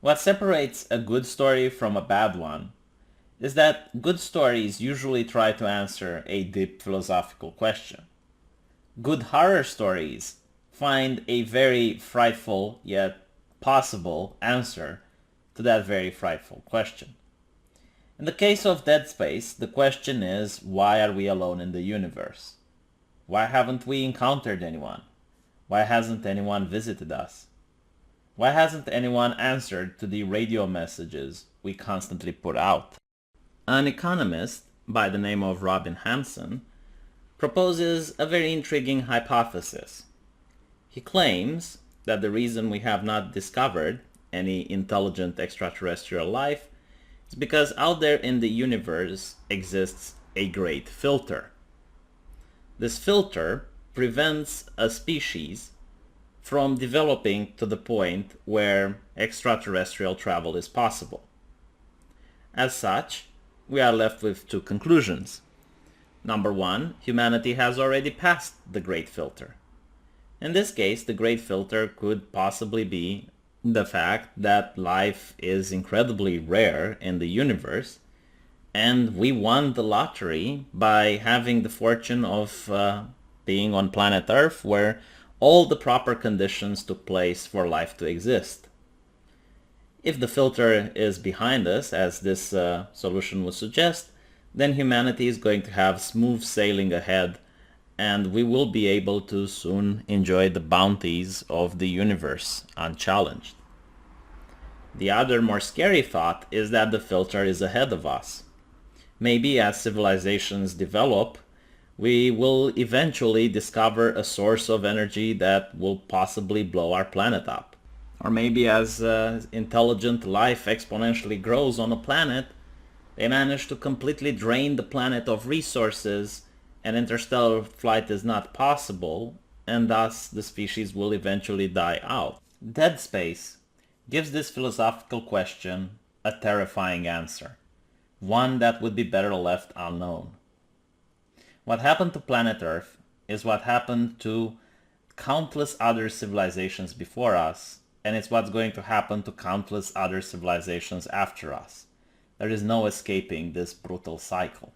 What separates a good story from a bad one is that good stories usually try to answer a deep philosophical question. Good horror stories find a very frightful yet possible answer to that very frightful question. In the case of Dead Space, the question is, why are we alone in the universe? Why haven't we encountered anyone? Why hasn't anyone visited us? Why hasn't anyone answered to the radio messages we constantly put out? An economist by the name of Robin Hanson proposes a very intriguing hypothesis. He claims that the reason we have not discovered any intelligent extraterrestrial life is because out there in the universe exists a great filter. This filter prevents a species from developing to the point where extraterrestrial travel is possible. As such, we are left with two conclusions. Number one, humanity has already passed the great filter. In this case, the great filter could possibly be the fact that life is incredibly rare in the universe, and we won the lottery by having the fortune of being on planet Earth where all the proper conditions took place for life to exist. If the filter is behind us, as this solution would suggest, then humanity is going to have smooth sailing ahead, and we will be able to soon enjoy the bounties of the universe unchallenged. The other more scary thought is that the filter is ahead of us. Maybe as civilizations develop, we will eventually discover a source of energy that will possibly blow our planet up. Or maybe as intelligent life exponentially grows on a planet, they manage to completely drain the planet of resources and interstellar flight is not possible, and thus the species will eventually die out. Dead Space gives this philosophical question a terrifying answer, one that would be better left unknown. What happened to planet Earth is what happened to countless other civilizations before us, and it's what's going to happen to countless other civilizations after us. There is no escaping this brutal cycle.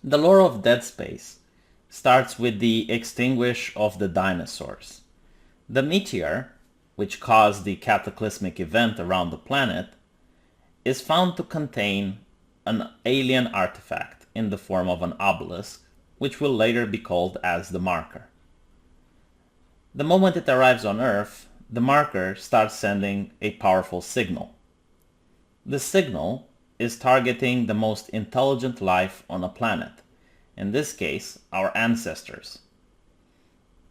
The lore of Dead Space starts with the extinguish of the dinosaurs. The meteor, which caused the cataclysmic event around the planet, is found to contain an alien artifact in the form of an obelisk, which will later be called as the marker. The moment it arrives on Earth, the marker starts sending a powerful signal. The signal is targeting the most intelligent life on a planet, in this case, our ancestors.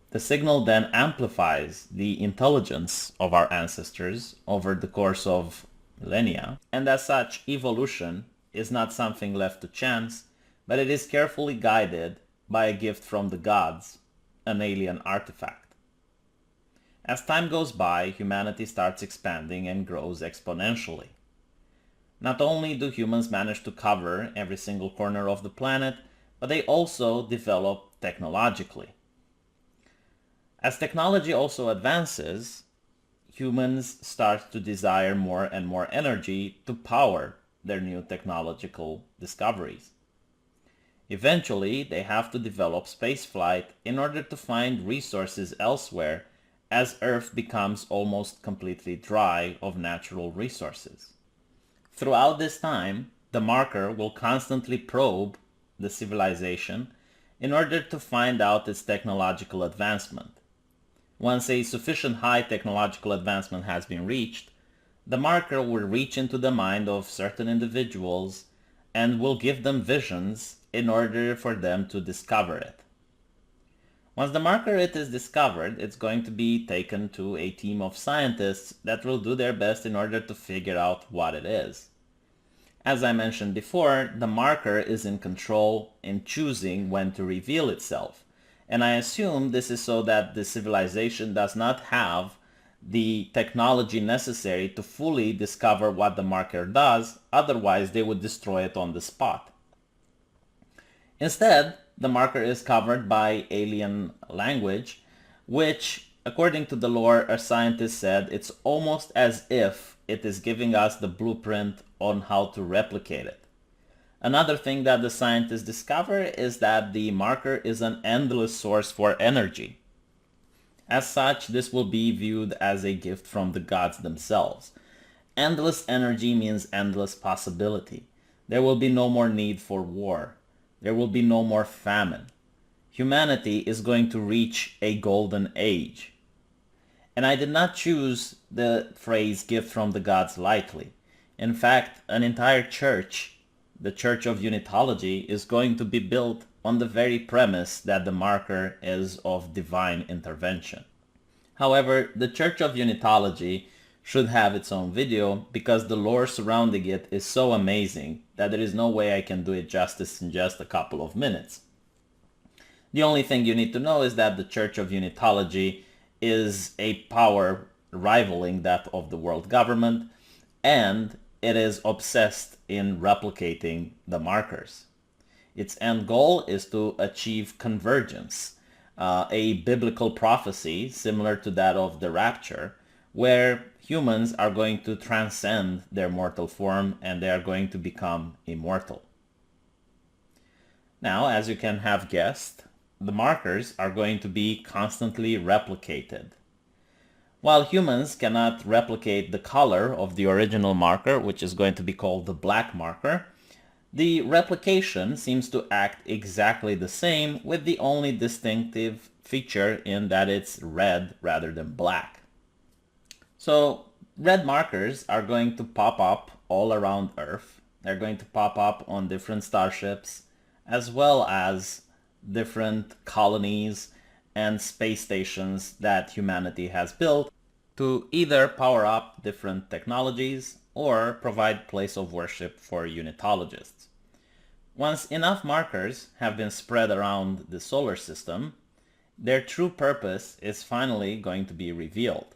The signal then amplifies the intelligence of our ancestors over the course of millennia, and as such, evolution is not something left to chance, but it is carefully guided by a gift from the gods, an alien artifact. As time goes by, humanity starts expanding and grows exponentially. Not only do humans manage to cover every single corner of the planet, but they also develop technologically. As technology also advances, humans start to desire more and more energy to power their new technological discoveries. Eventually, they have to develop spaceflight in order to find resources elsewhere, as Earth becomes almost completely dry of natural resources. Throughout this time, the marker will constantly probe the civilization in order to find out its technological advancement. Once a sufficient high technological advancement has been reached, the marker will reach into the mind of certain individuals and will give them visions in order for them to discover it. Once the marker is discovered, it's going to be taken to a team of scientists that will do their best in order to figure out what it is. As I mentioned before, the marker is in control in choosing when to reveal itself, and I assume this is so that the civilization does not have the technology necessary to fully discover what the marker does, otherwise they would destroy it on the spot. Instead, the marker is covered by alien language, which According to the lore, a scientist said it's almost as if it is giving us the blueprint on how to replicate it. Another thing that the scientists discover is that the marker is an endless source for energy. As such, this will be viewed as a gift from the gods themselves. Endless energy means endless possibility. There will be no more need for war. There will be no more famine. Humanity is going to reach a golden age. And I did not choose the phrase gift from the gods lightly. In fact, an entire church, the Church of Unitology, is going to be built on the very premise that the marker is of divine intervention. However, the Church of Unitology should have its own video because the lore surrounding it is so amazing that there is no way I can do it justice in just a couple of minutes. The only thing you need to know is that the Church of Unitology is a power rivaling that of the world government, and it is obsessed in replicating the markers. Its end goal is to achieve convergence, a biblical prophecy similar to that of the rapture, where humans are going to transcend their mortal form and they are going to become immortal. Now, as you can have guessed, the markers are going to be constantly replicated. While humans cannot replicate the color of the original marker, which is going to be called the black marker, the replication seems to act exactly the same, with the only distinctive feature in that it's red rather than black. So red markers are going to pop up all around Earth. They're going to pop up on different starships, as well as different colonies and space stations that humanity has built to either power up different technologies or provide place of worship for Unitologists. Once enough markers have been spread around the solar system, their true purpose is finally going to be revealed.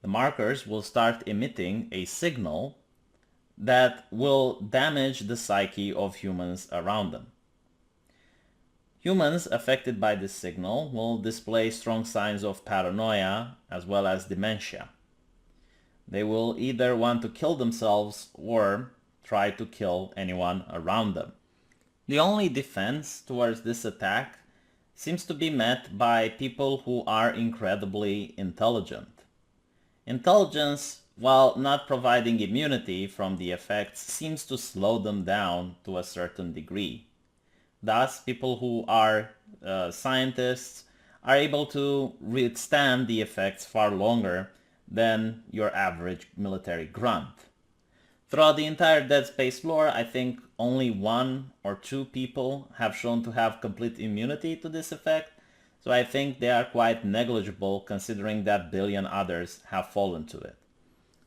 The markers will start emitting a signal that will damage the psyche of humans around them. Humans affected by this signal will display strong signs of paranoia as well as dementia. They will either want to kill themselves or try to kill anyone around them. The only defense towards this attack seems to be met by people who are incredibly intelligent. Intelligence, while not providing immunity from the effects, seems to slow them down to a certain degree. Thus, people who are scientists are able to withstand the effects far longer than your average military grunt. Throughout the entire Dead Space lore, I think only 1 or 2 people have shown to have complete immunity to this effect, so I think they are quite negligible considering that billion others have fallen to it.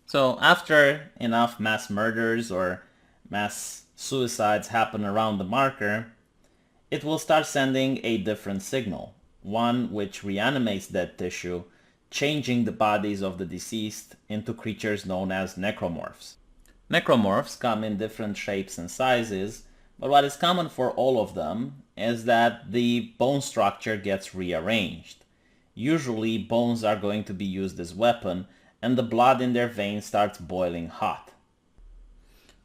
So after enough mass murders or mass suicides happen around the marker, it will start sending a different signal, one which reanimates dead tissue, changing the bodies of the deceased into creatures known as necromorphs. Necromorphs come in different shapes and sizes, but what is common for all of them is that the bone structure gets rearranged. Usually bones are going to be used as weapon, and the blood in their veins starts boiling hot.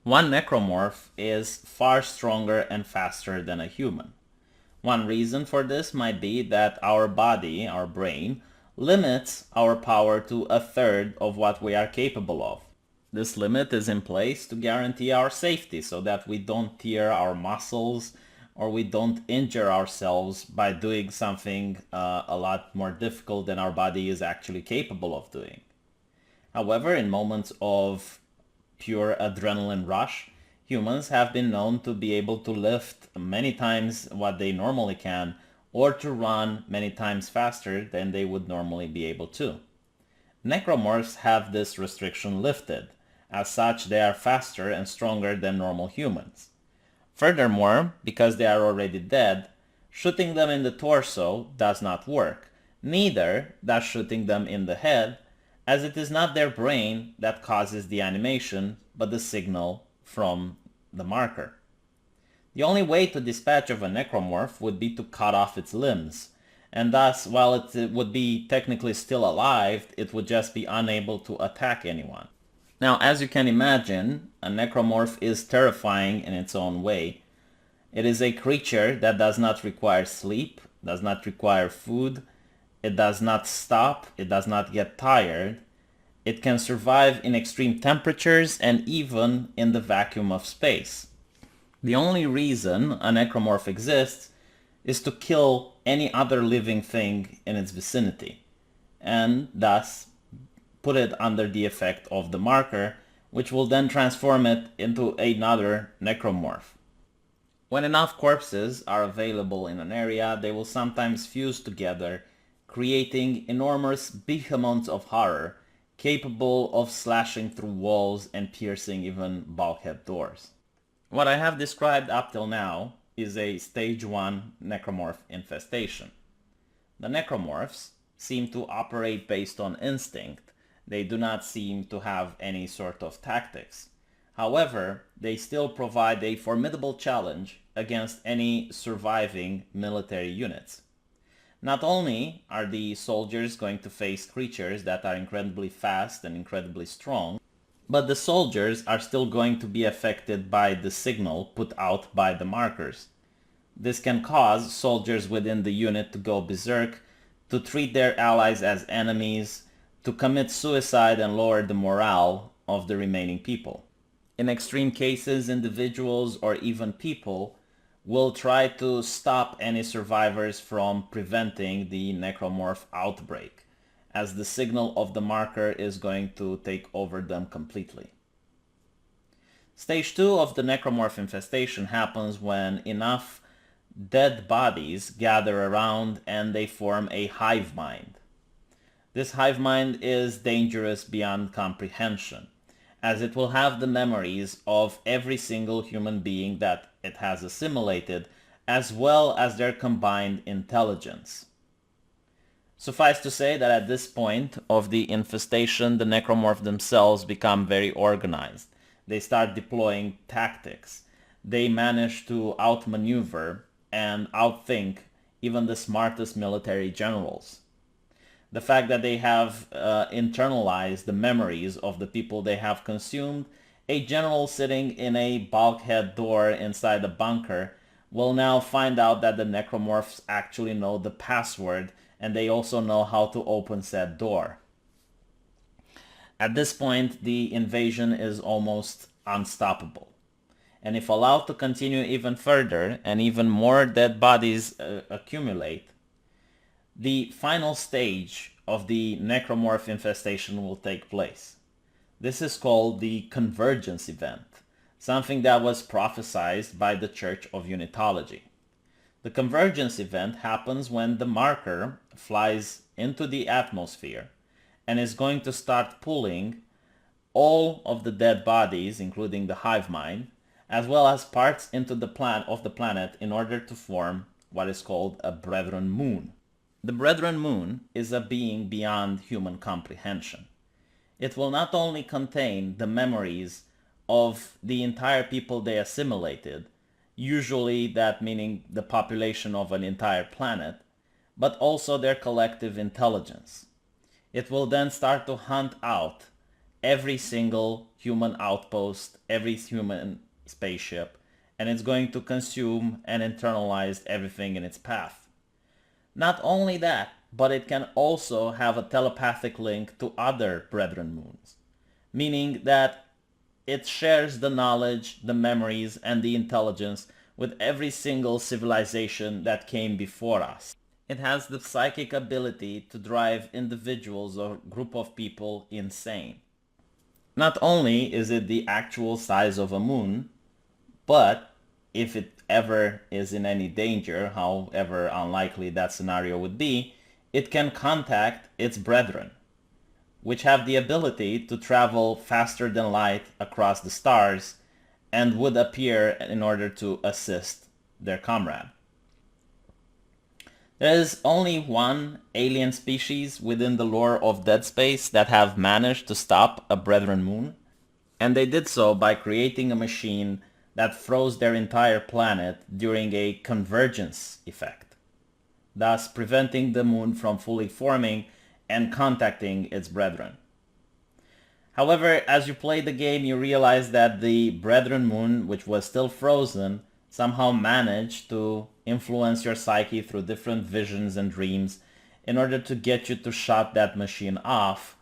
One necromorph is far stronger and faster than a human. One reason for this might be that our body, our brain, limits our power to a third of what we are capable of. This limit is in place to guarantee our safety so that we don't tear our muscles or we don't injure ourselves by doing something a lot more difficult than our body is actually capable of doing. However, in moments of pure adrenaline rush, humans have been known to be able to lift many times what they normally can, or to run many times faster than they would normally be able to. Necromorphs have this restriction lifted. As such, they are faster and stronger than normal humans. Furthermore, because they are already dead, shooting them in the torso does not work. Neither does shooting them in the head, as it is not their brain that causes the animation, but the signal from the marker. The only way to dispatch of a necromorph would be to cut off its limbs, and thus, while it would be technically still alive, it would just be unable to attack anyone. Now, as you can imagine, a necromorph is terrifying in its own way. It is a creature that does not require sleep, does not require food, it does not stop, it does not get tired. It can survive in extreme temperatures and even in the vacuum of space. The only reason a necromorph exists is to kill any other living thing in its vicinity, and thus put it under the effect of the marker, which will then transform it into another necromorph. When enough corpses are available in an area, they will sometimes fuse together, creating enormous behemoths of horror, capable of slashing through walls and piercing even bulkhead doors. What I have described up till now is a Stage 1 necromorph infestation. The necromorphs seem to operate based on instinct. They do not seem to have any sort of tactics. However, they still provide a formidable challenge against any surviving military units. Not only are the soldiers going to face creatures that are incredibly fast and incredibly strong, but the soldiers are still going to be affected by the signal put out by the markers. This can cause soldiers within the unit to go berserk, to treat their allies as enemies, to commit suicide and lower the morale of the remaining people. In extreme cases, individuals or even people will try to stop any survivors from preventing the necromorph outbreak, as the signal of the marker is going to take over them completely. Stage 2 of the necromorph infestation happens when enough dead bodies gather around and they form a hive mind. This hive mind is dangerous beyond comprehension, as it will have the memories of every single human being that it has assimilated, as well as their combined intelligence. Suffice to say that at this point of the infestation, the necromorph themselves become very organized. They start deploying tactics. They manage to outmaneuver and outthink even the smartest military generals. The fact that they have internalized the memories of the people they have consumed, a general sitting in a bulkhead door inside a bunker will now find out that the necromorphs actually know the password, and they also know how to open said door. At this point, the invasion is almost unstoppable. And if allowed to continue even further and even more dead bodies accumulate, the final stage of the necromorph infestation will take place. This is called the convergence event, something that was prophesied by the Church of Unitology. The convergence event happens when the marker flies into the atmosphere and is going to start pulling all of the dead bodies, including the hive mind, as well as parts into the planet in order to form what is called a brethren moon. The brethren moon is a being beyond human comprehension. It will not only contain the memories of the entire people they assimilated, usually that meaning the population of an entire planet, but also their collective intelligence. It will then start to hunt out every single human outpost, every human spaceship, and it's going to consume and internalize everything in its path. Not only that, but it can also have a telepathic link to other brethren moons, meaning that it shares the knowledge, the memories, and the intelligence with every single civilization that came before us. It has the psychic ability to drive individuals or group of people insane. Not only is it the actual size of a moon, but if it ever is in any danger, however unlikely that scenario would be, it can contact its brethren, which have the ability to travel faster than light across the stars and would appear in order to assist their comrade. There is only one alien species within the lore of Dead Space that have managed to stop a brethren moon, and they did so by creating a machine that froze their entire planet during a convergence effect. thus preventing the moon from fully forming and contacting its brethren. However, as you play the game, you realize that the brethren moon, which was still frozen, somehow managed to influence your psyche through different visions and dreams in order to get you to shut that machine off,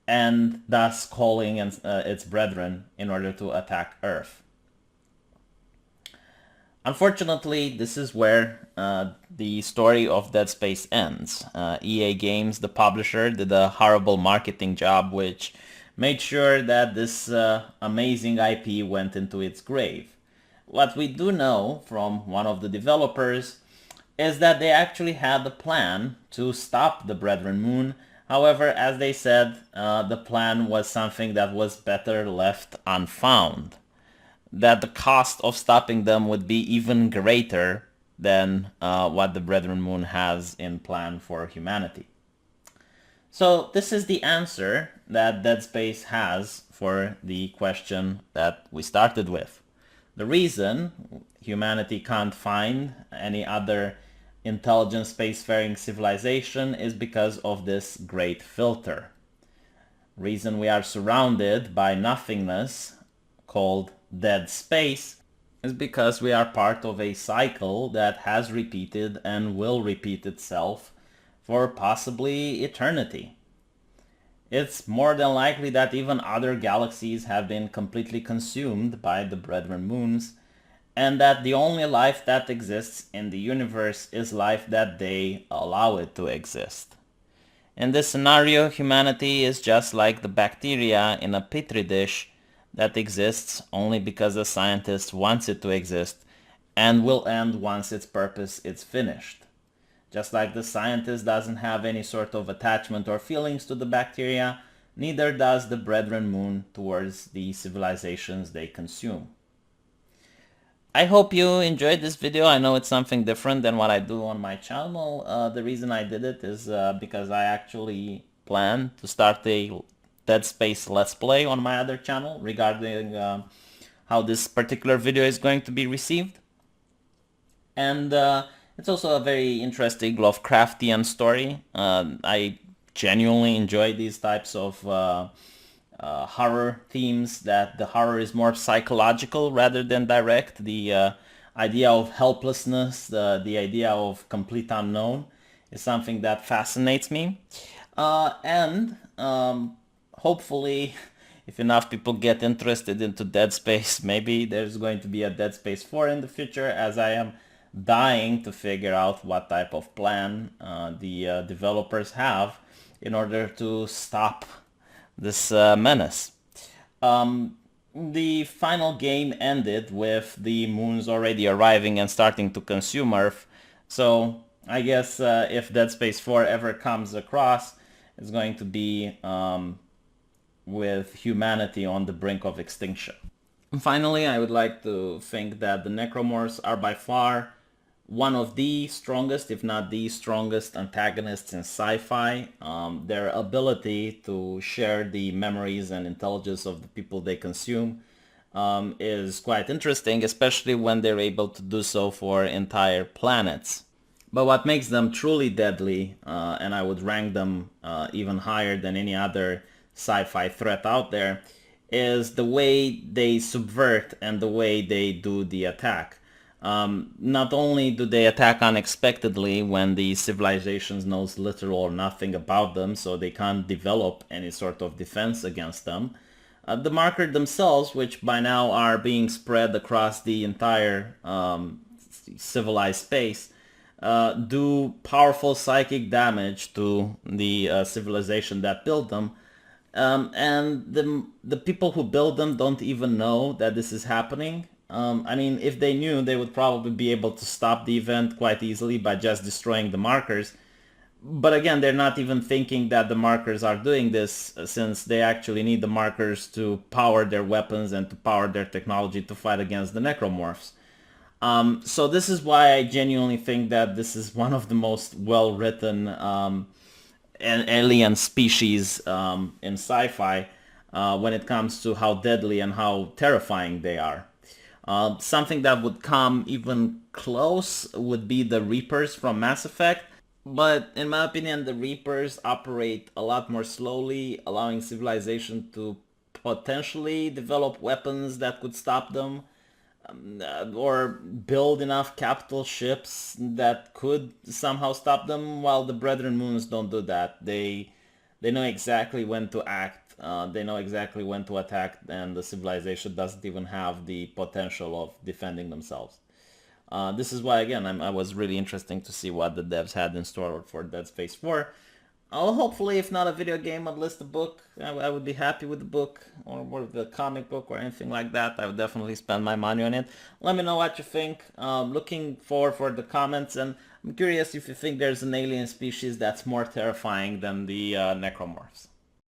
and thus calling its brethren in order to attack Earth. Unfortunately, this is where the story of Dead Space ends. EA Games, the publisher, did a horrible marketing job which made sure that this amazing IP went into its grave. What we do know from one of the developers is that they actually had a plan to stop the Brethren Moon. However, as they said, the plan was something that was better left unfound. That the cost of stopping them would be even greater than what the Brethren Moon has in plan for humanity. So this is the answer that Dead Space has for the question that we started with. The reason humanity can't find any other intelligent spacefaring civilization is because of this great filter. Reason we are surrounded by nothingness called dead space is because we are part of a cycle that has repeated and will repeat itself for possibly eternity. It's more than likely that even other galaxies have been completely consumed by the Brethren Moons, and that the only life that exists in the universe is life that they allow it to exist. In this scenario, humanity is just like the bacteria in a petri dish that exists only because a scientist wants it to exist and will end once its purpose is finished. Just like the scientist doesn't have any sort of attachment or feelings to the bacteria, neither does the Brethren Moon towards the civilizations they consume. I hope you enjoyed this video. I know it's something different than what I do on my channel. The reason I did it is because I actually plan to start a Dead Space Let's Play on my other channel regarding how this particular video is going to be received. And it's also a very interesting Lovecraftian story. I genuinely enjoy these types of horror themes, that the horror is more psychological rather than direct. The idea of helplessness, the idea of complete unknown is something that fascinates me. And hopefully, if enough people get interested into Dead Space, maybe there's going to be a Dead Space 4 in the future, as I am dying to figure out what type of plan the developers have in order to stop this menace. The final game ended with the moons already arriving and starting to consume Earth, so I guess if Dead Space 4 ever comes across, it's going to be with humanity on the brink of extinction. And finally, I would like to think that the Necromorphs are by far one of the strongest, if not the strongest, antagonists in sci-fi. Their ability to share the memories and intelligence of the people they consume is quite interesting, especially when they're able to do so for entire planets. But what makes them truly deadly, and I would rank them even higher than any other sci-fi threat out there, is the way they subvert and the way they do the attack. Not only do they attack unexpectedly when the civilizations knows little or nothing about them, so they can't develop any sort of defense against them, the markers themselves, which by now are being spread across the entire civilized space, do powerful psychic damage to the civilization that built them. And the people who build them don't even know that this is happening. I mean, if they knew, they would probably be able to stop the event quite easily by just destroying the markers. But again, they're not even thinking that the markers are doing this, since they actually need the markers to power their weapons and to power their technology to fight against the Necromorphs. So this is why I genuinely think that this is one of the most well-written alien species in sci-fi when it comes to how deadly and how terrifying they are. Something that would come even close would be the Reapers from Mass Effect. But in my opinion, the Reapers operate a lot more slowly, allowing civilization to potentially develop weapons that could stop them, or build enough capital ships that could somehow stop them, while the Brethren Moons don't do that. They know exactly when to act, they know exactly when to attack, and the civilization doesn't even have the potential of defending themselves. This is why, again, I was really interesting to see what the devs had in store for Dead Space 4. I'll hopefully, if not a video game, at least a book. I would be happy with the book, or with the comic book, or anything like that. I would definitely spend my money on it. Let me know what you think. Looking forward for the comments, and I'm curious if you think there's an alien species that's more terrifying than the Necromorphs.